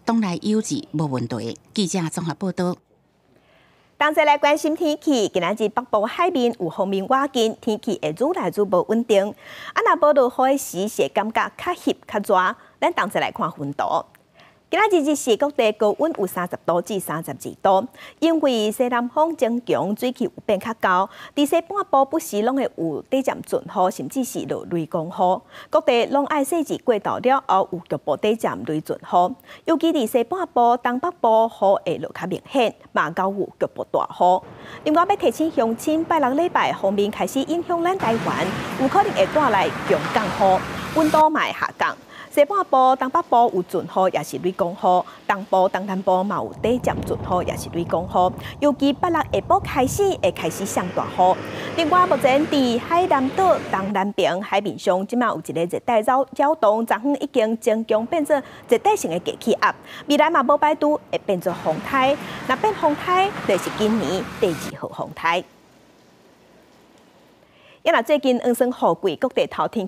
党内优质无问题。记者综合报道。同齐来关心天气，今仔日北部海面有锋面瓦紧，天气会愈来愈无稳定。若报道雨的时，是感觉较湿较热。咱同齐来看温度。今仔日日时各地高温有30度至32度，因为西南风增强，水汽有变较高。伫西半部不时拢会有短暂阵雨，甚至是落雷公雨。各地拢爱细日过到了后，有局部短暂雷阵雨。尤其伫西半部、东北部雨会落较明显，嘛到有局部大雨。另外，要提醒乡亲，拜六礼拜方面开始影响咱台湾，有可能会带来强降雨，温度嘛会下降。西半部、东北部有阵雨，也是雷公雨；东部、东南部嘛有短暂阵雨，也是雷公雨。尤其拜六下晡会开始上大雨。另外，目前伫海南岛东南边海面上，即马有一个热带扰动，昨昏已经增强变做热带性的低气压，未来嘛无排除会变做风台。若变风台，就是今年第2号风台。因为最近黄霜雨季，各地头天